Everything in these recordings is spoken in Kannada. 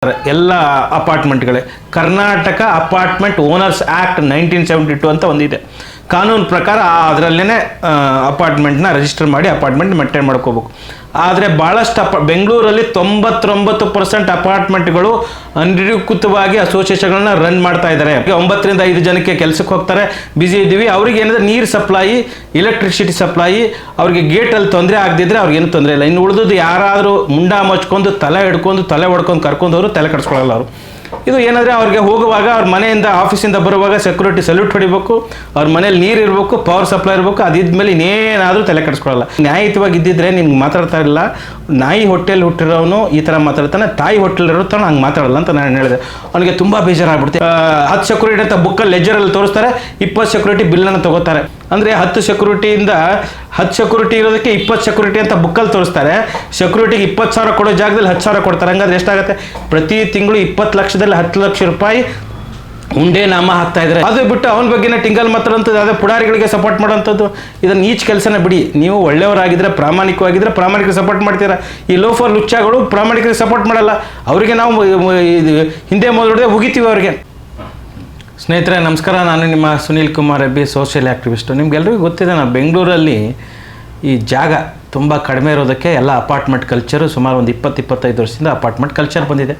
ಎಲ್ಲ ಅಪಾರ್ಟ್ಮೆಂಟ್ಗಳೇ ಕರ್ನಾಟಕ ಅಪಾರ್ಟ್ಮೆಂಟ್ ಓನರ್ಸ್ ಆ್ಯಕ್ಟ್ 1972 ಅಂತ ಒಂದಿದೆ. ಕಾನೂನು ಪ್ರಕಾರ ಅದರಲ್ಲೇ ಅಪಾರ್ಟ್ಮೆಂಟ್ನ ರಿಜಿಸ್ಟರ್ ಮಾಡಿ ಅಪಾರ್ಟ್ಮೆಂಟ್ ಮೇಂಟೈನ್ ಮಾಡ್ಕೋಬೇಕು. ಆದರೆ ಭಾಳಷ್ಟು ಬೆಂಗಳೂರಲ್ಲಿ 99% ಅಪಾರ್ಟ್ಮೆಂಟ್ಗಳು ಅನಧಿಕೃತವಾಗಿ ಅಸೋಸಿಯೇಷನ್ಗಳನ್ನ ರನ್ ಮಾಡ್ತಾ ಇದ್ದಾರೆ. 9 ರಿಂದ 5 ಜನಕ್ಕೆ ಕೆಲಸಕ್ಕೆ ಹೋಗ್ತಾರೆ, ಬ್ಯುಸಿ ಇದ್ದೀವಿ. ಅವ್ರಿಗೆ ಏನಿದೆ ನೀರು ಸಪ್ಲಾಯಿ, ಎಲೆಕ್ಟ್ರಿಸಿಟಿ ಸಪ್ಲಾಯಿ, ಅವ್ರಿಗೆ ಗೇಟಲ್ಲಿ ತೊಂದರೆ ಆಗದಿದ್ರೆ ಅವ್ರಿಗೇನು ತೊಂದರೆ ಇಲ್ಲ. ಇನ್ನು ಉಳಿದದ್ದು ಯಾರಾದರೂ ಮುಂಡ ಮಚ್ಕೊಂಡು ತಲೆ ಹೊಡ್ಕೊಂಡು ಕರ್ಕೊಂಡವರು ತಲೆ ಕಟ್ಸ್ಕೊಳ್ಳಲ್ಲ ಅವರು. ಇದು ಏನಂದರೆ ಅವ್ರಿಗೆ ಹೋಗುವಾಗ ಅವ್ರ ಮನೆಯಿಂದ ಆಫೀಸಿಂದ ಬರುವಾಗ ಸೆಕ್ಯೂರಿಟಿ ಸಲ್ಯೂಟ್ ಹೊಡಿಬೇಕು, ಅವ್ರ ಮನೇಲಿ ನೀರು ಇರಬೇಕು, ಪವರ್ ಸಪ್ಲೈ ಇರಬೇಕು. ಅದಿದ್ಮೇಲೆ ಇನ್ನೇನಾದರೂ ತಲೆ ಕೆಡಿಸ್ಕೊಳ್ಳಲ್ಲ. ನ್ಯಾಯಯುತವಾಗಿ ಇದ್ದಿದ್ರೆ ನಿಮ್ಗೆ ಮಾತಾಡ್ತಾ ಇಲ್ಲ. ನಾಯಿ ಹೊಟ್ಟೆಲಿ ಹುಟ್ಟಿರೋನು ಈ ಥರ ಮಾತಾಡ್ತಾನೆ, ತಾಯಿ ಹೊಟ್ಟೆಲಿರೋ ತಾನು ಹಂಗೆ ಮಾತಾಡಲ್ಲ ಅಂತ ನಾನು ಹೇಳಿದೆ. ಅವನಿಗೆ ತುಂಬ ಬೇಜಾರಾಗ್ಬಿಡ್ತೀವಿ. 10 ಸೆಕ್ಯೂರಿಟಿ ಅಂತ ಬುಕ್ಕಲ್ಲಿ ಲೆಜರಲ್ಲಿ ತೋರಿಸ್ತಾರೆ, 20 ಸೆಕ್ಯೂರಿಟಿ ಬಿಲ್ಲನ್ನು ತಗೋತಾರೆ. ಅಂದರೆ 10 ಸೆಕ್ಯೂರಿಟಿಯಿಂದ 10 ಸೆಕ್ಯೂರಿಟಿ ಇರೋದಕ್ಕೆ 20 ಸೆಕ್ಯೂರಿಟಿ ಅಂತ ಬುಕ್ಕಲ್ಲಿ ತೋರಿಸ್ತಾರೆ. ಸೆಕ್ಯೂರಿಟಿಗೆ 20,000 ಕೊಡೋ ಜಾಗದಲ್ಲಿ 10,000 ಕೊಡ್ತಾರೆ. ಹಂಗಾದ್ರೆ ಎಷ್ಟಾಗುತ್ತೆ? ಪ್ರತಿ ತಿಂಗಳು 20 ಲಕ್ಷದಲ್ಲಿ 10 ಲಕ್ಷ ರೂಪಾಯಿ ಉಂಡೆ ನಾಮ ಹಾಕ್ತಾ ಇದ್ದಾರೆ. ಅದು ಬಿಟ್ಟು ಅವನ ಬಗ್ಗೆನೇ ಟಿಂಗಲ್ ಮಾತಾಡೋಂಥದ್ದು, ಅದೇ ಪುಡಾರಿಗಳಿಗೆ ಸಪೋರ್ಟ್ ಮಾಡೋಂಥದ್ದು, ಇದನ್ನು ಈಚ್ ಕೆಲಸನ ಬಿಡಿ. ನೀವು ಒಳ್ಳೆಯವರಾಗಿದ್ದರೆ, ಪ್ರಾಮಾಣಿಕವಾಗಿದ್ದರೆ ಪ್ರಾಮಾಣಿಕರಿಗೆ ಸಪೋರ್ಟ್ ಮಾಡ್ತೀರಾ. ಈ ಲೋಫರ್ ಲುಚ್ಚಾಗಳು ಪ್ರಾಮಾಣಿಕರಿಗೆ ಸಪೋರ್ಟ್ ಮಾಡಲ್ಲ. ಅವರಿಗೆ ನಾವು ಹಿಂದೆ ಮೊದಲೇ ಉಗಿತೀವಿ ಅವ್ರಿಗೆ. ಸ್ನೇಹಿತರೆ ನಮಸ್ಕಾರ, ನಾನು ನಿಮ್ಮ ಸುನೀಲ್ ಕುಮಾರ್ ಅಬ್ಬಿ, ಸೋಷಿಯಲ್ ಆ್ಯಕ್ಟಿವಿಸ್ಟು. ನಿಮ್ಗೆಲ್ರಿಗೂ ಗೊತ್ತಿದೆ, ನಾನು ಬೆಂಗಳೂರಲ್ಲಿ ಈ ಜಾಗ ತುಂಬ ಕಡಿಮೆ ಇರೋದಕ್ಕೆ ಎಲ್ಲ ಅಪಾರ್ಟ್ಮೆಂಟ್ ಕಲ್ಚರು ಸುಮಾರು ಒಂದು 20-25 ವರ್ಷದಿಂದ ಅಪಾರ್ಟ್ಮೆಂಟ್ ಕಲ್ಚರ್ ಬಂದಿದೆ.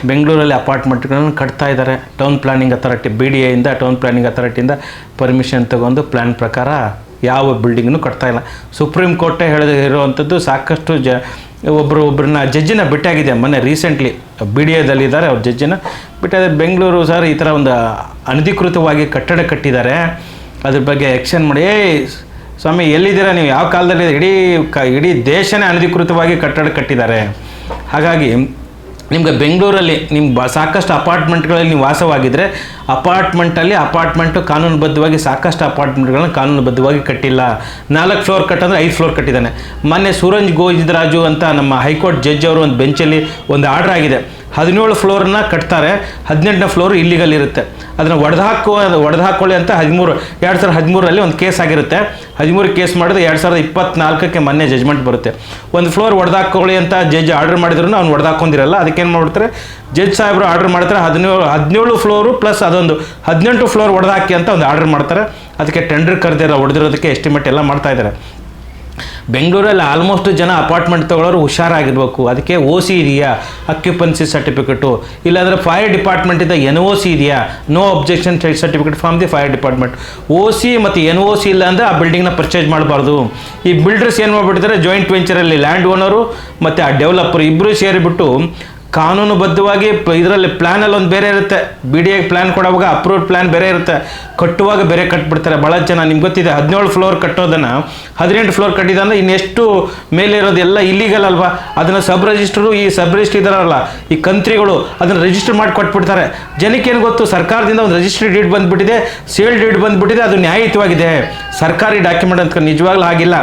ಬೆಂಗಳೂರಲ್ಲಿ ಅಪಾರ್ಟ್ಮೆಂಟ್ಗಳನ್ನು ಕಟ್ತಾ ಇದ್ದಾರೆ. Town planning authority, BDA town planning ಅಥಾರಿಟಿಯಿಂದ ಪರ್ಮಿಷನ್ ತಗೊಂಡು ಪ್ಲ್ಯಾನ್ ಪ್ರಕಾರ ಯಾವ ಬಿಲ್ಡಿಂಗ್ನು ಕಟ್ತಾ ಇಲ್ಲ. ಸುಪ್ರೀಂ ಕೋರ್ಟೇ ಹೇಳಿರುವಂಥದ್ದು. ಸಾಕಷ್ಟು ಒಬ್ಬರನ್ನ ಜಡ್ಜಿನ ಭೇಟಿಯಾಗಿದೆ ಮೊನ್ನೆ ರೀಸೆಂಟ್ಲಿ. BDAದಲ್ಲಿದ್ದಾರೆ ಅವ್ರ ಜಡ್ಜಿನ ಭೇಟಿಯಾದರೆ, ಬೆಂಗಳೂರು ಸರ್ ಈ ಥರ ಒಂದು ಅನಧಿಕೃತವಾಗಿ ಕಟ್ಟಡ ಕಟ್ಟಿದ್ದಾರೆ, ಅದ್ರ ಬಗ್ಗೆ ಆ್ಯಕ್ಷನ್ ಮಾಡಿ. ಸ್ವಾಮಿ ಎಲ್ಲಿದ್ದೀರಾ ನೀವು? ಯಾವ ಕಾಲದಲ್ಲಿ? ಇಡೀ ದೇಶನೇ ಅನಧಿಕೃತವಾಗಿ ಕಟ್ಟಡ ಕಟ್ಟಿದ್ದಾರೆ. ಹಾಗಾಗಿ ನಿಮಗೆ ಬೆಂಗಳೂರಲ್ಲಿ ಸಾಕಷ್ಟು ಅಪಾರ್ಟ್ಮೆಂಟ್ಗಳಲ್ಲಿ ನೀವು ವಾಸವಾಗಿದ್ದರೆ, ಅಪಾರ್ಟ್ಮೆಂಟು ಕಾನೂನುಬದ್ಧವಾಗಿ ಸಾಕಷ್ಟು ಅಪಾರ್ಟ್ಮೆಂಟ್ಗಳನ್ನ ಕಾನೂನುಬದ್ಧವಾಗಿ ಕಟ್ಟಿಲ್ಲ. 4 ಫ್ಲೋರ್ ಕಟ್ಟಂದರೆ 5 ಫ್ಲೋರ್ ಕಟ್ಟಿದ್ದಾನೆ. ಮೊನ್ನೆ ಸೂರಜ್ ಗೋವಿಂದರಾಜು ಅಂತ ನಮ್ಮ ಹೈಕೋರ್ಟ್ ಜಡ್ಜ್ ಅವರು ಒಂದು ಬೆಂಚಲ್ಲಿ ಒಂದು ಆರ್ಡರ್ ಆಗಿದೆ. 17 ಫ್ಲೋರನ್ನ ಕಟ್ತಾರೆ, 18ನೇ ಫ್ಲೋರ್ ಇಲ್ಲಿಗಲ್ ಇರುತ್ತೆ. ಅದನ್ನು ಒಡೆದಾಕೊಳ್ಳಿ ಅಂತ 2013ರಲ್ಲಿ ಒಂದು ಕೇಸ್ ಆಗಿರುತ್ತೆ. 13 ಕೇಸ್ ಮಾಡಿದ್ರೆ 2024ಕ್ಕೆ ಮೊನ್ನೆ ಜಜ್ಮೆಂಟ್ ಬರುತ್ತೆ. ಒಂದು ಫ್ಲೋರ್ ಒಡೆದಾಕೊಳ್ಳಿ ಅಂತ ಜಡ್ಜ್ ಆರ್ಡರ್ ಮಾಡಿದ್ರು ಅವ್ನು ಒಡೆದಾಕೊಂಡಿರಲ್ಲ. ಅದಕ್ಕೇನು ಮಾಡ್ಬಿಡ್ತಾರೆ, ಜಡ್ಜ್ ಸಾಹೇಬರು ಆರ್ಡರ್ ಮಾಡ್ತಾರೆ, 17 ಫ್ಲೋರು ಪ್ಲಸ್ ಅದೊಂದು 18 ಫ್ಲೋರ್ ಒಡೆದಾಕಿ ಅಂತ ಒಂದು ಆರ್ಡರ್ ಮಾಡ್ತಾರೆ. ಅದಕ್ಕೆ ಟೆಂಡರ್ ಕರೆದಿರೋ ಹೊಡೆದಿರೋದಕ್ಕೆ ಎಸ್ಟಿಮೇಟ್ ಎಲ್ಲ ಮಾಡ್ತಾ ಇದ್ದಾರೆ. ಬೆಂಗಳೂರಲ್ಲಿ ಆಲ್ಮೋಸ್ಟ್ ಜನ ಅಪಾರ್ಟ್ಮೆಂಟ್ ತೊಗೊಳ್ಳೋರು ಹುಷಾರಾಗಿರ್ಬೇಕು. ಅದಕ್ಕೆ OC ಇದೆಯಾ, ಅಕ್ಯುಪೆನ್ಸಿ ಸರ್ಟಿಫಿಕೇಟು, ಇಲ್ಲಾಂದರೆ ಫೈರ್ ಡಿಪಾರ್ಟ್ಮೆಂಟಿಂದ NOC ಇದೆಯಾ, no objection certificate from the fire department. OC ಮತ್ತು NOC ಇಲ್ಲ ಅಂದರೆ ಆ ಬಿಲ್ಡಿಂಗ್ನ ಪರ್ಚೇಸ್ ಮಾಡಬಾರ್ದು. ಈ ಬಿಲ್ಡರ್ಸ್ ಏನು ಮಾಡಿಬಿಡ್ತಾರೆ, ಜಾಯಿಂಟ್ ವೆಂಚರಲ್ಲಿ ಲ್ಯಾಂಡ್ ಓನರು ಮತ್ತು ಆ ಡೆವಲಪರ್ ಇಬ್ಬರು ಸೇರಿಬಿಟ್ಟು ಕಾನೂನುಬದ್ಧವಾಗಿ ಇದರಲ್ಲಿ ಪ್ಲ್ಯಾನಲ್ಲಿ ಒಂದು ಬೇರೆ ಇರುತ್ತೆ, BDA ಪ್ಲ್ಯಾನ್ ಕೊಡುವಾಗ ಅಪ್ರೂವ್ಡ್ ಪ್ಲ್ಯಾನ್ ಬೇರೆ ಇರುತ್ತೆ, ಕಟ್ಟುವಾಗ ಬೇರೆ ಕಟ್ಬಿಡ್ತಾರೆ. ಭಾಳ ಜನ ನಿಮ್ಗೆ ಗೊತ್ತಿದೆ, 17 ಫ್ಲೋರ್ ಕಟ್ಟೋದನ್ನು 18 ಫ್ಲೋರ್ ಕಟ್ಟಿದ ಅಂದರೆ ಇನ್ನೆಷ್ಟು ಮೇಲೆ ಇರೋದೆಲ್ಲ ಇಲ್ಲಿಗಲ್ ಅಲ್ವಾ. ಅದನ್ನು ಸಬ್ ರಿಜಿಸ್ಟ್ರು, ಈ ಸಬ್ ರಿಜಿಸ್ಟ್ರ್ ಇದಾರಲ್ಲ ಈ ಕಂತ್ರಿಗಳು, ಅದನ್ನು ರಿಜಿಸ್ಟರ್ ಮಾಡಿ ಕೊಟ್ಬಿಡ್ತಾರೆ. ಜನಕ್ಕೇನು ಗೊತ್ತು, ಸರ್ಕಾರದಿಂದ ಒಂದು ರಿಜಿಸ್ಟ್ರಿ ಡೀಡ್ ಬಂದುಬಿಟ್ಟಿದೆ, ಸೇಲ್ ಡೀಡ್ ಬಂದುಬಿಟ್ಟಿದೆ, ಅದು ನ್ಯಾಯಯುತವಾಗಿದೆ, ಸರ್ಕಾರಿ ಡಾಕ್ಯುಮೆಂಟ್ ಅಂತ. ನಿಜವಾಗ್ಲೂ ಆಗಿಲ್ಲ.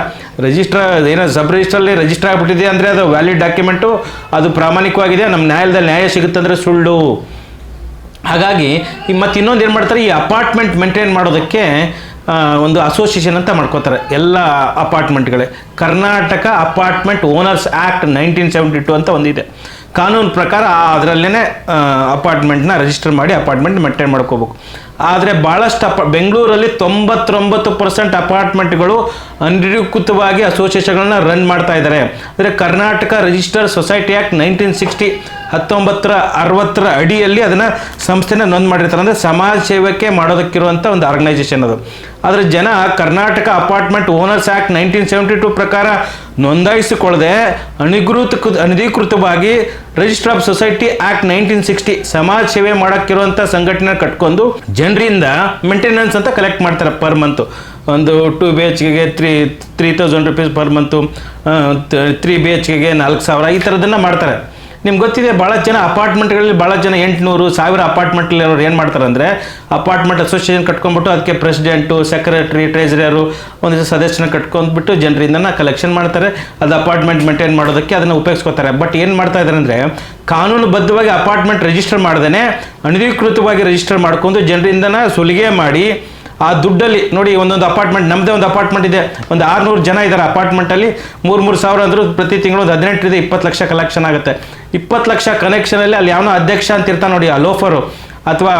ಏನೋ ಸಬ್ ರಿಜಿಸ್ಟ್ರಲ್ಲಿ ರಿಜಿಸ್ಟರ್ ಆಗಿಬಿಟ್ಟಿದೆ ಅಂದರೆ ಅದು ವ್ಯಾಲಿಡ್ ಡಾಕ್ಯುಮೆಂಟು, ಅದು ಪ್ರಾಮಾಣಿಕವಾಗಿದೆ, ನಮ್ಮ ನ್ಯಾಯಾಲಯದಲ್ಲಿ ನ್ಯಾಯ ಸಿಗುತ್ತಂದರೆ ಸುಳ್ಳು. ಹಾಗಾಗಿ ಮತ್ತು ಇನ್ನೊಂದು ಏನು ಮಾಡ್ತಾರೆ, ಈ ಅಪಾರ್ಟ್ಮೆಂಟ್ ಮೇಂಟೈನ್ ಮಾಡೋದಕ್ಕೆ ಒಂದು ಅಸೋಸಿಯೇಷನ್ ಅಂತ ಮಾಡ್ಕೋತಾರೆ ಎಲ್ಲ ಅಪಾರ್ಟ್ಮೆಂಟ್ಗಳೇ. ಕರ್ನಾಟಕ ಅಪಾರ್ಟ್ಮೆಂಟ್ ಓನರ್ಸ್ ಆ್ಯಕ್ಟ್ 1972 ಅಂತ ಒಂದಿದೆ. ಕಾನೂನು ಪ್ರಕಾರ ಅದರಲ್ಲೇ ಅಪಾರ್ಟ್ಮೆಂಟ್ನ ರಿಜಿಸ್ಟರ್ ಮಾಡಿ ಅಪಾರ್ಟ್ಮೆಂಟ್ ಮೇಂಟೈನ್ ಮಾಡ್ಕೋಬೇಕು. ಆದರೆ ಭಾಳಷ್ಟು ಬೆಂಗಳೂರಲ್ಲಿ 99% ಅಪಾರ್ಟ್ಮೆಂಟ್ಗಳು ಅನಧಿಕೃತವಾಗಿ ಅಸೋಸಿಯೇಷನ್ಗಳನ್ನ ರನ್ ಮಾಡ್ತಾ ಇದ್ದಾರೆ. ಅಂದರೆ ಕರ್ನಾಟಕ ರಿಜಿಸ್ಟರ್ ಸೊಸೈಟಿ ಆ್ಯಕ್ಟ್ 1960 1960 ಅಡಿಯಲ್ಲಿ ಅದನ್ನು ಸಂಸ್ಥೆನ ನೋಂದು ಮಾಡಿರ್ತಾರೆ. ಅಂದರೆ ಸಮಾಜ ಸೇವಕ್ಕೆ ಮಾಡೋದಕ್ಕಿರುವಂಥ ಒಂದು ಆರ್ಗನೈಸೇಷನ್ ಅದು. ಆದರೆ ಜನ ಕರ್ನಾಟಕ ಅಪಾರ್ಟ್ಮೆಂಟ್ ಓನರ್ಸ್ ಆ್ಯಕ್ಟ್ 1972 ಪ್ರಕಾರ ನೋಂದಾಯಿಸಿಕೊಳ್ಳದೆ ಅನಧಿಕೃತವಾಗಿ ರಿಜಿಸ್ಟರ್ ಆಫ್ ಸೊಸೈಟಿ ಆ್ಯಕ್ಟ್ 1960 ಸಮಾಜ ಸೇವೆ ಮಾಡೋಕ್ಕಿರುವಂಥ ಸಂಘಟನೆ ಕಟ್ಕೊಂಡು ಜನರಿಂದ ಮೇಂಟೆನೆನ್ಸ್ ಅಂತ ಕಲೆಕ್ಟ್ ಮಾಡ್ತಾರೆ ಪರ್ ಮಂತು. ಒಂದು 2 BHKಗೆ 3,000 ರುಪೀಸ್ ಪರ್ ಮಂತು, 3 BHKಗೆ 4,000 ಈ ಥರದನ್ನು ಮಾಡ್ತಾರೆ. ನಿಮ್ಗೆ ಗೊತ್ತಿದೆ, ಭಾಳ ಜನ ಅಪಾರ್ಟ್ಮೆಂಟ್ಗಳಲ್ಲಿ 800-1000 ಅಪಾರ್ಟ್ಮೆಂಟ್ಲಿರೋರು ಏನು ಮಾಡ್ತಾರೆ ಅಂದರೆ, ಅಪಾರ್ಟ್ಮೆಂಟ್ ಅಸೋಸಿಯೇಷನ್ ಕಟ್ಕೊಂಡ್ಬಿಟ್ಟು ಅದಕ್ಕೆ ಪ್ರೆಸಿಡೆಂಟು, ಸೆಕ್ರೆಟರಿ, ಟ್ರೆಜರರು ಒಂದಿಷ್ಟು ಸದಸ್ಯನ ಕಟ್ಕೊಂಡ್ಬಿಟ್ಟು ಜನರಿಂದ ಕಲೆಕ್ಷನ್ ಮಾಡ್ತಾರೆ. ಅದು ಅಪಾರ್ಟ್ಮೆಂಟ್ ಮೇಂಟೈನ್ ಮಾಡೋದಕ್ಕೆ ಅದನ್ನು ಉಪಯೋಗಿಸ್ಕೋತಾರೆ. ಬಟ್ ಏನು ಮಾಡ್ತಾ ಇದ್ದಾರೆ ಅಂದರೆ, ಕಾನೂನುಬದ್ಧವಾಗಿ ಅಪಾರ್ಟ್ಮೆಂಟ್ ರಿಜಿಸ್ಟರ್ ಮಾಡ್ದೇ ಅನಧಿಕೃತವಾಗಿ ರಿಜಿಸ್ಟರ್ ಮಾಡ್ಕೊಂಡು ಜನರಿಂದನ ಸುಲಿಗೆ ಮಾಡಿ ಆ ದುಡ್ಡಲ್ಲಿ ನೋಡಿ ಒಂದೊಂದು ಅಪಾರ್ಟ್ಮೆಂಟ್, ನಮ್ಮದೇ ಒಂದು ಅಪಾರ್ಟ್ಮೆಂಟ್ ಇದೆ, ಒಂದು 600 ಜನ ಇದ್ದಾರೆ ಅಪಾರ್ಟ್ಮೆಂಟಲ್ಲಿ, 3,000 ಅಂದರೂ ಪ್ರತಿ ತಿಂಗಳು ಒಂದು 18 20 ಲಕ್ಷ ಕಲೆಕ್ಷನ್ ಆಗುತ್ತೆ. 20 ಲಕ್ಷ ಕನೆಕ್ಷನಲ್ಲಿ ಅಲ್ಲಿ ಯಾವನೋ ಅಧ್ಯಕ್ಷ ಅಂತ ಇರ್ತಾನೆ ನೋಡಿ, ಆ ಲೋಫರು ಅಥವಾ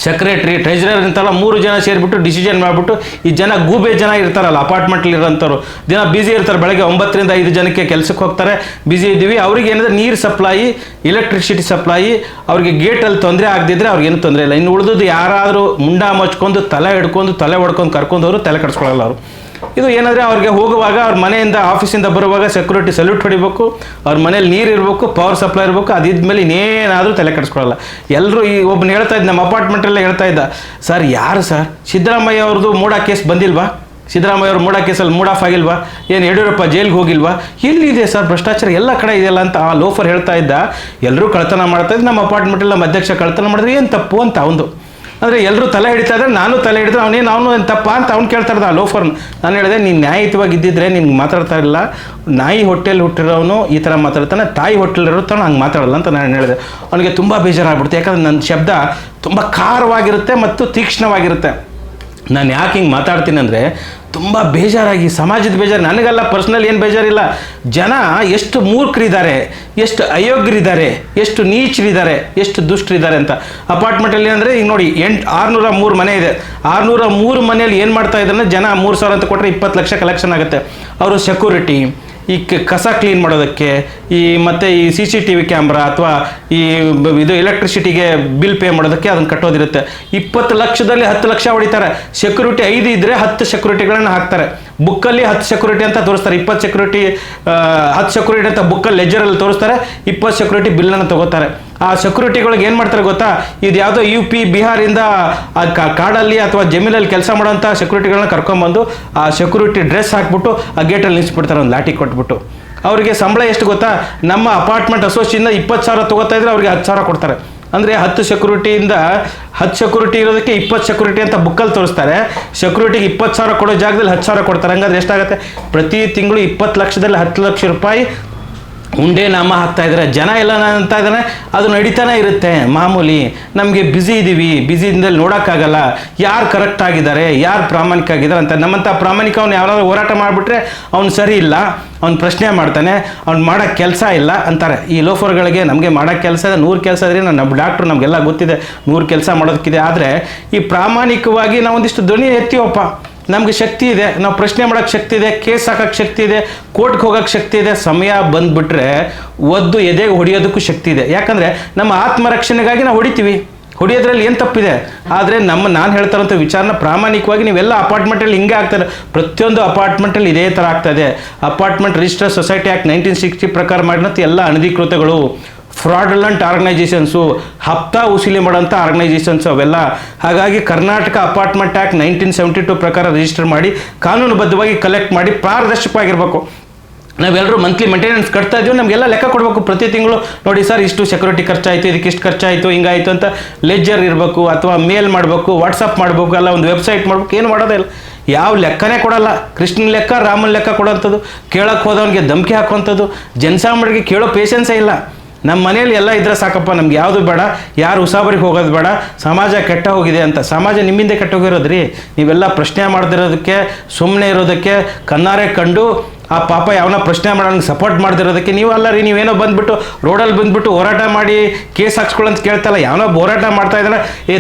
ಸೆಕ್ರೆಟ್ರಿ, ಟ್ರೆಜರರ್ ಅಂತೆಲ್ಲ 3 ಜನ ಸೇರಿಬಿಟ್ಟು ಡಿಸಿಷನ್ ಮಾಡಿಬಿಟ್ಟು, ಈ ಜನ ಗೂಬೆ ಜನ ಇರ್ತಾರಲ್ಲ ಅಪಾರ್ಟ್ಮೆಂಟಲ್ಲಿ ಇರೋಂಥವ್ರು, ದಿನ ಬ್ಯುಸಿ ಇರ್ತಾರೆ, ಬೆಳಗ್ಗೆ 9 ರಿಂದ 5 ಜನಕ್ಕೆ ಕೆಲಸಕ್ಕೆ ಹೋಗ್ತಾರೆ, ಬ್ಯುಸಿ ಇದ್ದೀವಿ. ಅವ್ರಿಗೆ ಏನಂದರೆ ನೀರು ಸಪ್ಲಾಯಿ, ಎಲೆಕ್ಟ್ರಿಸಿಟಿ ಸಪ್ಲಾಯಿ, ಅವ್ರಿಗೆ ಗೇಟಲ್ಲಿ ತೊಂದರೆ ಆಗದಿದ್ರೆ ಅವ್ರಿಗೇನು ತೊಂದರೆ ಇಲ್ಲ. ಇನ್ನು ಉಳಿದು ಯಾರಾದರೂ ಮುಂಡ ಮಚ್ಕೊಂಡು ತಲೆ ಹಿಡ್ಕೊಂಡು ತಲೆ ಹೊಡ್ಕೊಂಡು ಕರ್ಕೊಂಡವರು ತಲೆ ಕಟ್ಸ್ಕೊಳ್ಳಲ್ಲ ಅವರು. ಇದು ಏನಂದರೆ ಅವ್ರಿಗೆ ಹೋಗುವಾಗ, ಅವ್ರ ಮನೆಯಿಂದ ಆಫೀಸಿಂದ ಬರುವಾಗ ಸೆಕ್ಯೂರಿಟಿ ಸಲ್ಯೂಟ್ ಹೊಡಿಬೇಕು, ಅವ್ರ ಮನೇಲಿ ನೀರು ಇರಬೇಕು, ಪವರ್ ಸಪ್ಲೈ ಇರಬೇಕು, ಅದಿದ್ಮೇಲೆ ಇನ್ನೇನಾದರೂ ತಲೆ ಕೆಡಿಸ್ಕೊಳ್ಳಲ್ಲ. ಎಲ್ಲರೂ ಈ ಒಬ್ಬನು ಹೇಳ್ತಾ ಇದ್ದ, ನಮ್ಮ ಅಪಾರ್ಟ್ಮೆಂಟಲ್ಲೇ ಹೇಳ್ತಾ ಇದ್ದ, ಸರ್ ಯಾರು ಸರ್ ಸಿದ್ದರಾಮಯ್ಯ ಅವ್ರದ್ದು ಮೂಡಾ ಕೇಸ್ ಬಂದಿಲ್ವಾ, ಸಿದ್ದರಾಮಯ್ಯ ಅವ್ರ ಮೂಡಾ ಕೇಸಲ್ಲಿ ಮೂಡ್ ಆಫ್ ಆಗಿಲ್ವಾ, ಏನು ಯಡಿಯೂರಪ್ಪ ಜೈಲಿಗೆ ಹೋಗಿಲ್ವಾ, ಎಲ್ಲಿದೆ ಸರ್ ಭ್ರಷ್ಟಾಚಾರ ಎಲ್ಲ ಕಡೆ ಇದೆಯಲ್ಲ ಅಂತ ಆ ಲೋಫರ್ ಹೇಳ್ತಾ ಇದ್ದ. ಎಲ್ಲರೂ ಕಳ್ತನ ಮಾಡ್ತಾ ಇದ್ದು, ನಮ್ಮ ಅಪಾರ್ಟ್ಮೆಂಟಲ್ಲಿ ನಮ್ಮ ಅಧ್ಯಕ್ಷ ಕಳ್ತನ ಮಾಡಿದ್ರೆ ಏನು ತಪ್ಪು ಅಂತ ಅವನು. ಅಂದರೆ ಎಲ್ಲರೂ ತಲೆ ಹಿಡಿತಾ ಇದ್ದಾರೆ, ನಾನು ತಲೆ ಹಿಡಿದ್ರೆ ಅವನು ತಪ್ಪ ಅಂತ ಅವ್ನು ಕೇಳ್ತಾ ಇದ್ದ ಆ ಲೋಫರ್ನ. ನಾನು ಹೇಳಿದೆ, ನೀನು ನ್ಯಾಯಯುತವಾಗಿ ಇದ್ದಿದ್ರೆ ನಿನ್ಗೆ ಮಾತಾಡ್ತಾ ಇಲ್ಲ, ನಾಯಿ ಹೊಟ್ಟೆಲಿ ಹುಟ್ಟಿರೋನು ಈ ಥರ ಮಾತಾಡ್ತಾನೆ, ತಾಯಿ ಹೊಟ್ಟೆಲಿರುತ್ತಾನೆ ಹಂಗೆ ಮಾತಾಡಲ್ಲ ಅಂತ ನಾನು ಹೇಳಿದೆ. ಅವನಿಗೆ ತುಂಬ ಬೇಜಾರಾಗ್ಬಿಡುತ್ತೆ, ಯಾಕಂದರೆ ನನ್ನ ಶಬ್ದ ತುಂಬ ಖಾರವಾಗಿರುತ್ತೆ ಮತ್ತು ತೀಕ್ಷ್ಣವಾಗಿರುತ್ತೆ. ನಾನು ಯಾಕೆ ಹಿಂಗೆ ಮಾತಾಡ್ತೀನಿ ಅಂದರೆ ತುಂಬ ಬೇಜಾರಾಗಿ, ಸಮಾಜದ ಬೇಜಾರು, ನನಗೆಲ್ಲ ಪರ್ಸ್ನಲ್ ಏನು ಬೇಜಾರಿಲ್ಲ. ಜನ ಎಷ್ಟು ಮೂರ್ಖರಿದ್ದಾರೆ, ಎಷ್ಟು ಅಯೋಗ್ಯರಿದ್ದಾರೆ, ಎಷ್ಟು ನೀಚರಿದ್ದಾರೆ, ಎಷ್ಟು ದುಷ್ಟರಿದ್ದಾರೆ ಅಂತ. ಅಪಾರ್ಟ್ಮೆಂಟಲ್ಲಿ ಅಂದರೆ ಈಗ ನೋಡಿ 603 ಮನೆ ಇದೆ, 603 ಮನೆಯಲ್ಲಿ ಏನು ಮಾಡ್ತಾ ಇದ್ದಾರೆ, ಜನ 3,000 ಅಂತ ಕೊಟ್ಟರೆ 20 ಲಕ್ಷ ಕಲೆಕ್ಷನ್ ಆಗುತ್ತೆ. ಅವರು ಸೆಕ್ಯೂರಿಟಿ, ಈ ಕಸ ಕ್ಲೀನ್ ಮಾಡೋದಕ್ಕೆ, ಈ ಮತ್ತು ಈ CCTV ಕ್ಯಾಮ್ರಾ ಅಥವಾ ಈ ಇದು ಎಲೆಕ್ಟ್ರಿಸಿಟಿಗೆ ಬಿಲ್ ಪೇ ಮಾಡೋದಕ್ಕೆ ಅದನ್ನು ಕಟ್ಟೋದಿರುತ್ತೆ. 20 ಲಕ್ಷದಲ್ಲಿ 10 ಲಕ್ಷ ಹೊಡಿತಾರೆ. ಸೆಕ್ಯೂರಿಟಿ 5 ಇದ್ದರೆ 10 ಸೆಕ್ಯೂರಿಟಿಗಳನ್ನು ಹಾಕ್ತಾರೆ. ಬುಕ್ಕಲ್ಲಿ 10 ಸೆಕ್ಯೂರಿಟಿ ಅಂತ ತೋರಿಸ್ತಾರೆ, 20 ಸೆಕ್ಯೂರಿಟಿ 10 ಸೆಕ್ಯೂರಿಟಿ ಅಂತ ಬುಕ್ಕಲ್ಲಿ ಲೆಜರಲ್ಲಿ ತೋರಿಸ್ತಾರೆ, 20 ಸೆಕ್ಯೂರಿಟಿ ಬಿಲ್ಲನ್ನು ತಗೋತಾರೆ. ಆ ಸೆಕ್ಯೂರಿಟಿಗಳಿಗೆ ಏನು ಮಾಡ್ತಾರೆ ಗೊತ್ತಾ, ಇದು ಯಾವುದೋ UP ಬಿಹಾರಿಂದ ಕಾಡಲ್ಲಿ ಅಥವಾ ಜಮೀನಲ್ಲಿ ಕೆಲಸ ಮಾಡೋಂಥ ಸೆಕ್ಯೂರಿಟಿಗಳನ್ನ ಕರ್ಕೊಂಬಂದು ಆ ಸೆಕ್ಯೂರಿಟಿ ಡ್ರೆಸ್ ಹಾಕ್ಬಿಟ್ಟು ಆ ಗೇಟಲ್ಲಿ ನಿಲ್ಲಿಸ್ಬಿಡ್ತಾರೆ, ಒಂದು ಲಾಠಿ ಕೊಟ್ಬಿಟ್ಟು. ಅವರಿಗೆ ಸಂಬಳ ಎಷ್ಟು ಗೊತ್ತಾ, ನಮ್ಮ ಅಪಾರ್ಟ್ಮೆಂಟ್ ಅಸೋಸಿಯಿಂದ 20,000 ತೊಗೋತಾ ಇದ್ರೆ ಅವ್ರಿಗೆ 10,000 ಕೊಡ್ತಾರೆ. ಅಂದರೆ 10 ಸೆಕ್ಯೂರಿಟಿಯಿಂದ 10 ಸೆಕ್ಯೂರಿಟಿ ಇರೋದಕ್ಕೆ 20 ಸೆಕ್ಯೂರಿಟಿ ಅಂತ ಬುಕ್ಕಲ್ಲಿ ತೋರಿಸ್ತಾರೆ. ಸೆಕ್ಯೂರಿಟಿಗೆ 20,000 ಕೊಡೋ ಜಾಗದಲ್ಲಿ 10,000 ಕೊಡ್ತಾರೆ. ಹಂಗಾದ್ರೆ ಎಷ್ಟಾಗುತ್ತೆ, ಪ್ರತಿ ತಿಂಗಳು 20 ಲಕ್ಷದಲ್ಲಿ 10 ಲಕ್ಷ ರೂಪಾಯಿ ಉಂಡೆ ನಾಮ ಹಾಕ್ತಾ ಇದ್ದಾರೆ. ಜನ ಎಲ್ಲ ಅಂತ ಇದ್ದಾನೆ, ಅದು ನಡೀತಾನೆ ಇರುತ್ತೆ ಮಾಮೂಲಿ. ನಮಗೆ ಬ್ಯುಸಿ ಇದ್ದೀವಿ, ಬ್ಯುಸಿಯಿಂದಲ್ಲಿ ನೋಡೋಕ್ಕಾಗಲ್ಲ ಯಾರು ಕರೆಕ್ಟ್ ಆಗಿದ್ದಾರೆ, ಯಾರು ಪ್ರಾಮಾಣಿಕ ಆಗಿದ್ದಾರೆ ಅಂತ. ನಮ್ಮಂಥ ಪ್ರಾಮಾಣಿಕ ಅವ್ನು ಯಾರಾದ್ರೂ ಹೋರಾಟ ಮಾಡಿಬಿಟ್ರೆ ಅವ್ನು ಸರಿ ಇಲ್ಲ, ಅವ್ನು ಪ್ರಶ್ನೆ ಮಾಡ್ತಾನೆ, ಅವ್ನು ಮಾಡೋಕ್ಕೆ ಕೆಲಸ ಇಲ್ಲ ಅಂತಾರೆ ಈ ಲೋಫರ್ಗಳಿಗೆ. ನಮಗೆ ಮಾಡೋಕ್ಕೆ ಕೆಲಸ ಇದೆ, 100 ಕೆಲಸ ಇದ್ರೆ ನಮ್ಮ ಡಾಕ್ಟ್ರು ನಮಗೆಲ್ಲ ಗೊತ್ತಿದೆ 100 ಕೆಲಸ ಮಾಡೋದಕ್ಕಿದೆ. ಆದರೆ ಈ ಪ್ರಾಮಾಣಿಕವಾಗಿ ನಾವೊಂದಿಷ್ಟು ಧ್ವನಿ ಎತ್ತೀವಪ್ಪ, ನಮಗೆ ಶಕ್ತಿ ಇದೆ, ನಾವು ಪ್ರಶ್ನೆ ಮಾಡೋಕ್ಕೆ ಶಕ್ತಿ ಇದೆ, ಕೇಸ್ ಹಾಕೋಕ್ಕೆ ಶಕ್ತಿ ಇದೆ, ಕೋರ್ಟ್ಗೆ ಹೋಗೋಕ್ಕೆ ಶಕ್ತಿ ಇದೆ. ಸಮಯ ಬಂದುಬಿಟ್ರೆ ಒದ್ದು ಎದೆಗೆ ಹೊಡೆಯೋದಕ್ಕೂ ಶಕ್ತಿ ಇದೆ. ಯಾಕಂದರೆ ನಮ್ಮ ಆತ್ಮರಕ್ಷಣೆಗಾಗಿ ನಾವು ಹೊಡೆಯೋದ್ರಲ್ಲಿ ಏನು ತಪ್ಪಿದೆ. ಆದರೆ ನಾನು ಹೇಳ್ತಾ ಇರೋಂಥ ವಿಚಾರನ ಪ್ರಾಮಾಣಿಕವಾಗಿ ನೀವೆಲ್ಲ ಅಪಾರ್ಟ್ಮೆಂಟಲ್ಲಿ ಹಿಂಗೆ ಆಗ್ತಾರೆ, ಪ್ರತಿಯೊಂದು ಅಪಾರ್ಟ್ಮೆಂಟಲ್ಲಿ ಇದೇ ಥರ ಆಗ್ತಾಯಿದೆ. ಅಪಾರ್ಟ್ಮೆಂಟ್ ರಿಜಿಸ್ಟರ್ ಸೊಸೈಟಿ ಆ್ಯಕ್ಟ್ 1960 ಪ್ರಕಾರ ಮಾಡಿದಂಥ ಎಲ್ಲ ಅನಧಿಕೃತಗಳು, ಫ್ರಾಡುಲೆಂಟ್ ಆರ್ಗನೈಜೇಷನ್ಸು, ಹಪ್ತಾ ವಸೂಲಿ ಮಾಡೋಂಥ ಆರ್ಗನೈಜೇಷನ್ಸು ಅವೆಲ್ಲ. ಹಾಗಾಗಿ ಕರ್ನಾಟಕ ಅಪಾರ್ಟ್ಮೆಂಟ್ ಆ್ಯಕ್ಟ್ 1972 ಪ್ರಕಾರ ರಿಜಿಸ್ಟರ್ ಮಾಡಿ ಕಾನೂನುಬದ್ಧವಾಗಿ ಕಲೆಕ್ಟ್ ಮಾಡಿ ಪಾರದರ್ಶಕವಾಗಿರಬೇಕು. ನಾವೆಲ್ಲರೂ ಮಂತ್ಲಿ ಮೇಂಟೆನೆನ್ಸ್ ಕಟ್ತಾ ಇದ್ದೀವಿ, ನಮಗೆಲ್ಲ ಲೆಕ್ಕ ಕೊಡಬೇಕು ಪ್ರತಿ ತಿಂಗಳು. ನೋಡಿ ಸರ್, ಇಷ್ಟು ಸೆಕ್ಯೂರಿಟಿ ಖರ್ಚಾಯಿತು, ಇದಕ್ಕೆ ಇಷ್ಟು ಖರ್ಚಾಯಿತು, ಹಿಂಗಾಯಿತು ಅಂತ ಲೆಜ್ಜರ್ ಇರಬೇಕು, ಅಥವಾ ಮೇಲ್ ಮಾಡಬೇಕು, ವಾಟ್ಸಪ್ ಮಾಡಬೇಕು, ಅಲ್ಲ ಒಂದು ವೆಬ್ಸೈಟ್ ಮಾಡಬೇಕು. ಏನು ಮಾಡೋದೇ ಇಲ್ಲ, ಯಾವ ಲೆಕ್ಕನೇ ಕೊಡಲ್ಲ. ಕೃಷ್ಣನ ಲೆಕ್ಕ, ರಾಮನ ಲೆಕ್ಕ ಕೊಡೋಂಥದ್ದು, ಕೇಳೋಕ್ಕೆ ಹೋದವನಿಗೆ ಧಮಕಿ ಹಾಕುವಂಥದ್ದು. ಜನಸಾಮಾನ್ಯರಿಗೆ ಕೇಳೋ ಪೇಷನ್ಸೇ ಇಲ್ಲ. ನಮ್ಮ ಮನೇಲಿ ಎಲ್ಲ ಇದ್ರೆ ಸಾಕಪ್ಪ, ನಮ್ಗೆ ಯಾವುದು ಬೇಡ, ಯಾರು ಉಸಾಬರಿಗೆ ಹೋಗೋದು ಬೇಡ, ಸಮಾಜ ಕೆಟ್ಟ ಹೋಗಿದೆ ಅಂತ. ಸಮಾಜ ನಿಮ್ಮಿಂದ ಕೆಟ್ಟ ಹೋಗಿರೋದ್ರಿ. ನೀವೆಲ್ಲ ಪ್ರಶ್ನೆ ಮಾಡ್ದಿರೋದಕ್ಕೆ, ಸುಮ್ಮನೆ ಇರೋದಕ್ಕೆ, ಕಣ್ಣಾರೆ ಕಂಡು ಆ ಪಾಪ ಯಾವನ ಪ್ರಶ್ನೆ ಮಾಡೋಂಗೆ ಸಪೋರ್ಟ್ ಮಾಡ್ದಿರೋದಕ್ಕೆ ನೀವಲ್ಲ ರೀ. ನೀವೇನೋ ಬಂದುಬಿಟ್ಟು ರೋಡಲ್ಲಿ ಬಂದುಬಿಟ್ಟು ಹೋರಾಟ ಮಾಡಿ ಕೇಸ್ ಹಾಕ್ಸ್ಕೊಳ್ಳೋಂತ ಕೇಳ್ತಲ್ಲ. ಯಾವನೋ ಹೋರಾಟ ಮಾಡ್ತಾ ಇದ್ದಾರೆ,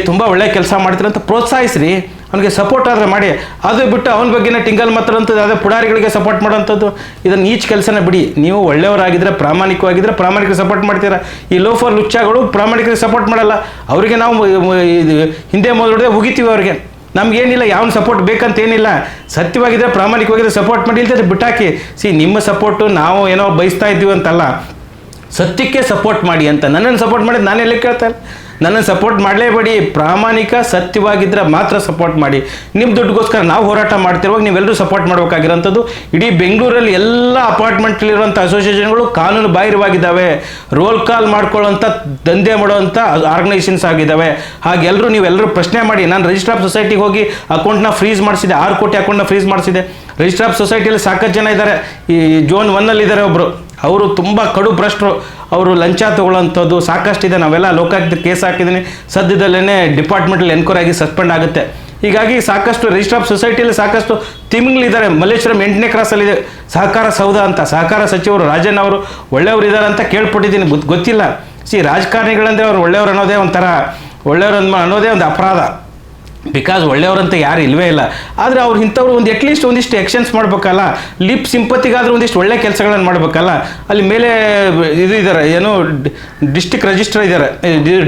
ತುಂಬ ಒಳ್ಳೆ ಕೆಲಸ ಮಾಡ್ತೀರಂತ ಪ್ರೋತ್ಸಾಹಿಸ್ರಿ, ಅವನಿಗೆ ಸಪೋರ್ಟ್ ಆದರೆ ಮಾಡಿ. ಅದು ಬಿಟ್ಟು ಅವನ ಬಗ್ಗೆನೇ ಟಿಂಗಲ್ ಮಾತಾಡೋಂಥದ್ದು, ಅದೇ ಪುಡಾರಿಗಳಿಗೆ ಸಪೋರ್ಟ್ ಮಾಡೋಂಥದ್ದು, ಇದನ್ನು ಈಚ್ ಕೆಲಸನ ಬಿಡಿ. ನೀವು ಒಳ್ಳೆಯವರಾಗಿದ್ದರೆ, ಪ್ರಾಮಾಣಿಕವಾಗಿದ್ದರೆ ಪ್ರಾಮಾಣಿಕರಿಗೆ ಸಪೋರ್ಟ್ ಮಾಡ್ತೀರಾ. ಈ ಲೋಫರ್ ಲುಚ್ಚಾಗಳು ಪ್ರಾಮಾಣಿಕರಿಗೆ ಸಪೋರ್ಟ್ ಮಾಡಲ್ಲ. ಅವರಿಗೆ ನಾವು ಹಿಂದೆ ಮೊದಲೇ ಉಗಿತೀವಿ ಅವ್ರಿಗೆ. ನಮಗೇನಿಲ್ಲ, ಯಾವನ ಸಪೋರ್ಟ್ ಬೇಕಂತ ಏನಿಲ್ಲ. ಸತ್ಯವಾಗಿದ್ದರೆ, ಪ್ರಾಮಾಣಿಕವಾಗಿದ್ದರೆ ಸಪೋರ್ಟ್ ಮಾಡಿ, ಇಲ್ದಿದ್ರೆ ಬಿಟ್ಟಾಕಿ. ನಿಮ್ಮ ಸಪೋರ್ಟು ನಾವು ಏನೋ ಬಯಸ್ತಾ ಇದ್ದೀವಿ ಅಂತಲ್ಲ, ಸತ್ಯಕ್ಕೆ ಸಪೋರ್ಟ್ ಮಾಡಿ ಅಂತ. ನನ್ನನ್ನು ಸಪೋರ್ಟ್ ಮಾಡಿದ್ದು ನಾನೆಲ್ಲ ಕೇಳ್ತಾ ಇಲ್ಲ. ನನ್ನನ್ನು ಸಪೋರ್ಟ್ ಮಾಡಲೇಬೇಡಿ. ಪ್ರಾಮಾಣಿಕ ಸತ್ಯವಾಗಿದ್ದರೆ ಮಾತ್ರ ಸಪೋರ್ಟ್ ಮಾಡಿ. ನಿಮ್ಮ ದುಡ್ಡುಗೋಸ್ಕರ ನಾವು ಹೋರಾಟ ಮಾಡ್ತಿರುವಾಗ ನೀವೆಲ್ಲರೂ ಸಪೋರ್ಟ್ ಮಾಡಬೇಕಾಗಿರೋಂಥದ್ದು. ಇಡೀ ಬೆಂಗಳೂರಲ್ಲಿ ಎಲ್ಲ ಅಪಾರ್ಟ್ಮೆಂಟ್ಲಿರುವಂಥ ಅಸೋಸಿಯೇಷನ್ಗಳು ಕಾನೂನು ಬಾಹಿರವಾಗಿದ್ದಾವೆ. ರೋಲ್ ಕಾಲ್ ಮಾಡ್ಕೊಳ್ಳೋಂಥ ದಂಧೆ ಮಾಡೋವಂಥ ಆರ್ಗನೈಸೇಷನ್ಸ್ ಆಗಿದ್ದಾವೆ. ಹಾಗೆಲ್ಲರೂ ನೀವೆಲ್ಲರೂ ಪ್ರಶ್ನೆ ಮಾಡಿ. ನಾನು ರಿಜಿಸ್ಟರ್ ಆಫ್ ಸೊಸೈಟಿಗೆ ಹೋಗಿ ಅಕೌಂಟ್ನ ಫ್ರೀಸ್ ಮಾಡಿಸಿದೆ, 6 ಕೋಟಿ ಅಕೌಂಟ್ನ ಫ್ರೀಸ್ ಮಾಡಿಸಿದೆ. ರಿಜಿಸ್ಟರ್ ಆಫ್ ಸೊಸೈಟಿಯಲ್ಲಿ ಸಾಕಷ್ಟು ಜನ ಇದ್ದಾರೆ. ಈ Zone 1 ಇದ್ದಾರೆ ಒಬ್ಬರು, ಅವರು ತುಂಬ ಕಡು ಭ್ರಷ್ಟರು. ಅವರು ಲಂಚ ತೊಗೊಳ್ಳೋಂಥದ್ದು ಸಾಕಷ್ಟಿದೆ. ನಾವೆಲ್ಲ ಲೋಕಾಯುಕ್ತ ಕೇಸ್ ಹಾಕಿದ್ದೀನಿ. ಸದ್ಯದಲ್ಲೇ ಡಿಪಾರ್ಟ್ಮೆಂಟಲ್ಲಿ ಎನ್ಕ್ವೈರಿ ಆಗಿ ಸಸ್ಪೆಂಡ್ ಆಗುತ್ತೆ. ಹೀಗಾಗಿ ಸಾಕಷ್ಟು ರಿಜಿಸ್ಟರ್ ಆಫ್ ಸೊಸೈಟಿಯಲ್ಲಿ ಸಾಕಷ್ಟು ತಿಮಿಂಗ್ಳಿದ್ದಾರೆ. ಮಲ್ಲೇಶ್ವರಂ 8ನೇ ಕ್ರಾಸಲ್ಲಿದೆ ಸಹಕಾರ ಸೌಧ ಅಂತ. ಸಹಕಾರ ಸಚಿವರು ರಾಜನ್ ಅವರು ಒಳ್ಳೆಯವರು ಇದ್ದಾರೆ ಅಂತ ಕೇಳ್ಪಟ್ಟಿದ್ದೀನಿ, ಗೊತ್ತಿಲ್ಲ. ರಾಜಕಾರಣಿಗಳಂದರೆ ಅವ್ರು ಒಳ್ಳೆಯವರು ಅನ್ನೋದೇ ಒಂಥರ, ಒಳ್ಳೆಯವರು ಅನ್ನೋದೇ ಒಂದು ಅಪರಾಧ. ಬಿಕಾಸ್ ಒಳ್ಳೆಯವರಂತ ಯಾರು ಇಲ್ಲವೇ ಇಲ್ಲ. ಆದರೆ ಅವ್ರು ಇಂಥವ್ರು ಒಂದು ಅಟ್ಲೀಸ್ಟ್ ಒಂದಿಷ್ಟು ಎಕ್ಷನ್ಸ್ ಮಾಡ್ಬೇಕಲ್ಲ, ಲಿಪ್ ಸಿಂಪತಿಗಾದ್ರೂ ಒಂದಿಷ್ಟು ಒಳ್ಳೆ ಕೆಲಸಗಳನ್ನು ಮಾಡಬೇಕಲ್ಲ. ಅಲ್ಲಿ ಮೇಲೆ ಇದು ಇದ್ದಾರೆ, ಏನು ಡಿಸ್ಟಿಕ್ ರಿಜಿಸ್ಟ್ರ್ ಇದ್ದಾರೆ,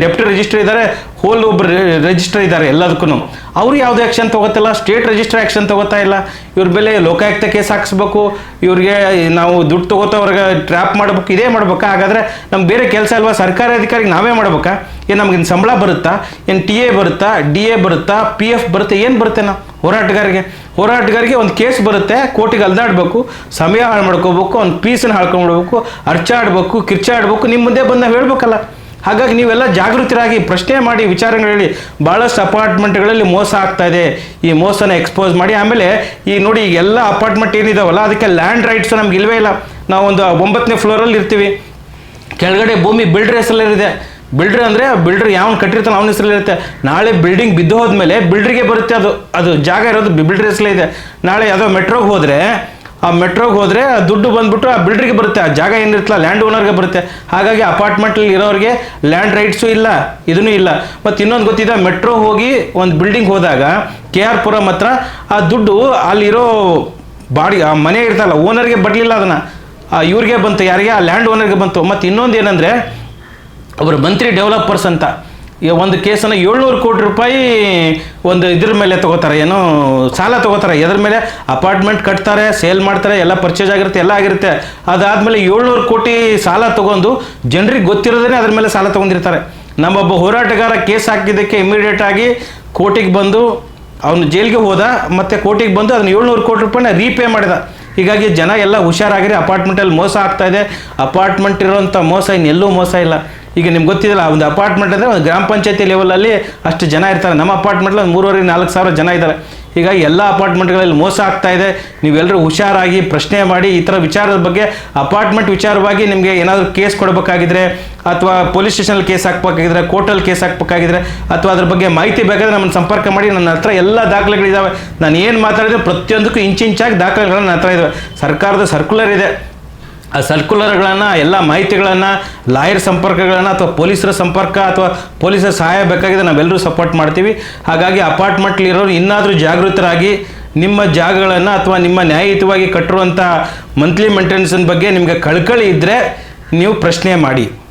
ಡೆಪ್ಟಿ ರಿಜಿಸ್ಟ್ರ್ ಇದ್ದಾರೆ, ಹೋಲ್ ಒಬ್ಬರು ರಿಜಿಸ್ಟ್ರ್ ಇದ್ದಾರೆ ಎಲ್ಲದಕ್ಕೂ. ಅವರು ಯಾವುದೇ ಆ್ಯಕ್ಷನ್ ತೊಗೋತಿಲ್ಲ, ಸ್ಟೇಟ್ ರಿಜಿಸ್ಟ್ರ್ ಆ್ಯಕ್ಷನ್ ತೊಗೋತಾ ಇಲ್ಲ. ಇವ್ರ ಮೇಲೆ ಲೋಕಾಯುಕ್ತ ಕೇಸ್ ಹಾಕಿಸ್ಬೇಕು, ಇವ್ರಿಗೆ ನಾವು ದುಡ್ಡು ತೊಗೋತವ್ರಿಗೆ ಟ್ರ್ಯಾಪ್ ಮಾಡ್ಬೇಕು, ಇದೇ ಮಾಡ್ಬೇಕಾ? ಹಾಗಾದರೆ ನಮ್ಗೆ ಬೇರೆ ಕೆಲಸ ಅಲ್ವಾ? ಸರ್ಕಾರಿ ಅಧಿಕಾರಿಗೆ ನಾವೇ ಮಾಡ್ಬೇಕಾ? ಏನು ನಮಗಿನ್ನು ಸಂಬಳ ಬರುತ್ತಾ? ಏನು TA ಬರುತ್ತಾ, DA ಬರುತ್ತಾ, PF ಬರುತ್ತೆ? ಏನು ಬರುತ್ತೆ? ನಾವು ಹೋರಾಟಗಾರಿಗೆ ಒಂದು ಕೇಸ್ ಬರುತ್ತೆ, ಕೋರ್ಟಿಗೆ ಅಲ್ದಾಡಬೇಕು, ಸಮಯ ಹಾಳು ಮಾಡ್ಕೋಬೇಕು, ಒಂದು ಪೀಸನ್ನು ಹಾಳ್ಕೊಂಡ್ಬಿಡ್ಬೇಕು, ಅರ್ಚಾಡ್ಬೇಕು, ಕಿರ್ಚಾಡ್ಬೇಕು, ನಿಮ್ಮ ಮುಂದೆ ಬಂದು ನಾವು ಹೇಳ್ಬೇಕಲ್ಲ. ಹಾಗಾಗಿ ನೀವೆಲ್ಲ ಜಾಗೃತರಾಗಿ ಪ್ರಶ್ನೆ ಮಾಡಿ ವಿಚಾರಗಳು ಹೇಳಿ. ಭಾಳಷ್ಟು ಅಪಾರ್ಟ್ಮೆಂಟ್ಗಳಲ್ಲಿ ಮೋಸ ಆಗ್ತಾ ಇದೆ, ಈ ಮೋಸನ ಎಕ್ಸ್ಪೋಸ್ ಮಾಡಿ. ಆಮೇಲೆ ಈಗ ನೋಡಿ, ಎಲ್ಲ ಅಪಾರ್ಟ್ಮೆಂಟ್ ಏನಿದಾವಲ್ಲ ಅದಕ್ಕೆ ಲ್ಯಾಂಡ್ ರೈಟ್ಸ್ ನಮ್ಗೆ ಇಲ್ವೇ ಇಲ್ಲ. ನಾವೊಂದು 9ನೇ ಫ್ಲೋರಲ್ಲಿ ಇರ್ತೀವಿ, ಕೆಳಗಡೆ ಭೂಮಿ ಬಿಲ್ಡರ್ ಹೆಸರಲ್ಲಿದೆ. ಬಿಲ್ಡ್ರ್ ಅಂದರೆ ಬಿಲ್ಡ್ರ್ ಯಾವನು ಕಟ್ಟಿರ್ತಾನೆ ಅವನ ಹೆಸರಲ್ಲಿರುತ್ತೆ. ನಾಳೆ ಬಿಲ್ಡಿಂಗ್ ಬಿದ್ದು ಹೋದ್ಮೇಲೆ ಬಿಲ್ಡ್ರಿಗೆ ಬರುತ್ತೆ, ಅದು ಜಾಗ ಇರೋದು ಬಿಲ್ಡ್ರ್ ಹೆಸರಲ್ಲೇ ಇದೆ. ನಾಳೆ ಯಾವುದೋ ಮೆಟ್ರೋಗೆ ಹೋದರೆ ಆ ದುಡ್ಡು ಬಂದ್ಬಿಟ್ಟು ಆ ಬಿಲ್ಡ್ರಿಗೆ ಬರುತ್ತೆ, ಆ ಜಾಗ ಏನಿರುತ್ತಲ್ಲ ಲ್ಯಾಂಡ್ ಓನರ್ಗೆ ಬರುತ್ತೆ. ಹಾಗಾಗಿ ಅಪಾರ್ಟ್ಮೆಂಟಲ್ಲಿ ಇರೋರಿಗೆ ಲ್ಯಾಂಡ್ ರೈಟ್ಸು ಇಲ್ಲ, ಇದೂ ಇಲ್ಲ. ಮತ್ತು ಇನ್ನೊಂದು ಗೊತ್ತಿದೆ, ಮೆಟ್ರೋ ಹೋಗಿ ಒಂದು ಬಿಲ್ಡಿಂಗ್ ಹೋದಾಗ KR ಪುರಂ ಹತ್ರ ಆ ದುಡ್ಡು ಅಲ್ಲಿರೋ ಆ ಮನೆ ಇರ್ತಲ್ಲ ಓನರ್ಗೆ ಬರಲಿಲ್ಲ, ಅದನ್ನು ಇವ್ರಿಗೆ ಬಂತು, ಯಾರಿಗೆ? ಆ ಲ್ಯಾಂಡ್ ಓನರ್ಗೆ ಬಂತು. ಮತ್ತು ಇನ್ನೊಂದು ಏನಂದರೆ, ಒಬ್ಬರು ಮಂತ್ರಿ ಡೆವಲಪರ್ಸ್ ಅಂತ ಒಂದು ಕೇಸನ್ನು 700 ಕೋಟಿ ರೂಪಾಯಿ ಒಂದು ಇದ್ರ ಮೇಲೆ ತೊಗೋತಾರೆ, ಏನೋ ಸಾಲ ತೊಗೋತಾರೆ. ಎದ್ರ ಮೇಲೆ? ಅಪಾರ್ಟ್ಮೆಂಟ್ ಕಟ್ತಾರೆ, ಸೇಲ್ ಮಾಡ್ತಾರೆ, ಎಲ್ಲ ಪರ್ಚೇಸ್ ಆಗಿರುತ್ತೆ, ಎಲ್ಲ ಆಗಿರುತ್ತೆ. ಅದಾದಮೇಲೆ 700 ಕೋಟಿ ಸಾಲ ತೊಗೊಂಡು ಜನರಿಗೆ ಗೊತ್ತಿರೋದೇ ಅದ್ರ ಮೇಲೆ ಸಾಲ ತೊಗೊಂಡಿರ್ತಾರೆ. ನಮ್ಮೊಬ್ಬ ಹೋರಾಟಗಾರ ಕೇಸ್ ಹಾಕಿದ್ದಕ್ಕೆ ಇಮಿಡಿಯೇಟಾಗಿ ಕೋರ್ಟಿಗೆ ಬಂದು ಅವನು ಜೈಲಿಗೆ ಹೋದ, ಮತ್ತು ಕೋರ್ಟಿಗೆ ಬಂದು ಅದನ್ನು 700 ಕೋಟಿ ರೂಪಾಯಿನ ರೀಪೇ ಮಾಡಿದ. ಹೀಗಾಗಿ ಜನ ಎಲ್ಲ ಹುಷಾರಾಗಿರಿ, ಅಪಾರ್ಟ್ಮೆಂಟಲ್ಲಿ ಮೋಸ ಆಗ್ತಾ ಇದೆ. ಅಪಾರ್ಟ್ಮೆಂಟ್ ಇರೋವಂಥ ಮೋಸ ಇನ್ನೆಲ್ಲೂ ಮೋಸ ಇಲ್ಲ. ಈಗ ನಿಮ್ಗೆ ಗೊತ್ತಿಲ್ಲ, ಒಂದು ಅಪಾರ್ಟ್ಮೆಂಟ್ ಅಂದರೆ ಒಂದು ಗ್ರಾಮ ಪಂಚಾಯತಿ ಲೆವೆಲಲ್ಲಿ ಅಷ್ಟು ಜನ ಇರ್ತಾರೆ. ನಮ್ಮ ಅಪಾರ್ಟ್ಮೆಂಟಲ್ಲಿ ಒಂದು 3,500 4,000 ಜನ ಇದ್ದಾರೆ. ಹೀಗಾಗಿ ಎಲ್ಲ ಅಪಾರ್ಟ್ಮೆಂಟ್ಗಳಲ್ಲಿ ಮೋಸ ಆಗ್ತಾ ಇದೆ. ನೀವೆಲ್ಲರೂ ಹುಷಾರಾಗಿ ಪ್ರಶ್ನೆ ಮಾಡಿ. ಈ ಥರ ವಿಚಾರದ ಬಗ್ಗೆ ಅಪಾರ್ಟ್ಮೆಂಟ್ ವಿಚಾರವಾಗಿ ನಿಮಗೆ ಏನಾದರೂ ಕೇಸ್ ಕೊಡಬೇಕಾಗಿದ್ರೆ, ಅಥವಾ ಪೊಲೀಸ್ ಸ್ಟೇಷನಲ್ಲಿ ಕೇಸ್ ಹಾಕಬೇಕಾಗಿದ್ರೆ, ಕೋರ್ಟಲ್ಲಿ ಕೇಸ್ ಹಾಕಬೇಕಾಗಿದ್ರೆ, ಅಥವಾ ಅದ್ರ ಬಗ್ಗೆ ಮಾಹಿತಿ ಬೇಕಾದರೆ ನಮ್ಮನ್ನು ಸಂಪರ್ಕ ಮಾಡಿ. ನನ್ನ ಹತ್ರ ಎಲ್ಲ ದಾಖಲೆಗಳಿದ್ದಾವೆ. ನಾನು ಏನು ಮಾತಾಡಿದ್ರೆ ಪ್ರತಿಯೊಂದಕ್ಕೂ ಇಂಚಾಗಿ ದಾಖಲೆಗಳು ನನ್ನ ಹತ್ರ ಇದ್ದಾವೆ. ಸರ್ಕಾರದ ಸರ್ಕ್ಯುಲರ್ ಇದೆ, ಆ ಸರ್ಕ್ಯುಲರ್ಗಳನ್ನು, ಎಲ್ಲ ಮಾಹಿತಿಗಳನ್ನು, ಲಾಯರ್ ಸಂಪರ್ಕಗಳನ್ನು, ಅಥವಾ ಪೊಲೀಸರ ಸಂಪರ್ಕ ಅಥವಾ ಪೊಲೀಸರ ಸಹಾಯ ಬೇಕಾಗಿದೆ, ನಾವೆಲ್ಲರೂ ಸಪೋರ್ಟ್ ಮಾಡ್ತೀವಿ. ಹಾಗಾಗಿ ಅಪಾರ್ಟ್ಮೆಂಟ್ಲಿರೋರು ಇನ್ನಾದರೂ ಜಾಗೃತರಾಗಿ ನಿಮ್ಮ ಜಾಗಗಳನ್ನು ಅಥವಾ ನಿಮ್ಮ ನ್ಯಾಯಯುತವಾಗಿ ಕಟ್ಟಿರುವಂಥ ಮಂತ್ಲಿ ಮೇಂಟೆನೆನ್ಸ್ ಬಗ್ಗೆ ನಿಮಗೆ ಕಳಕಳಿ ಇದ್ದರೆ ನೀವು ಪ್ರಶ್ನೆ ಮಾಡಿ.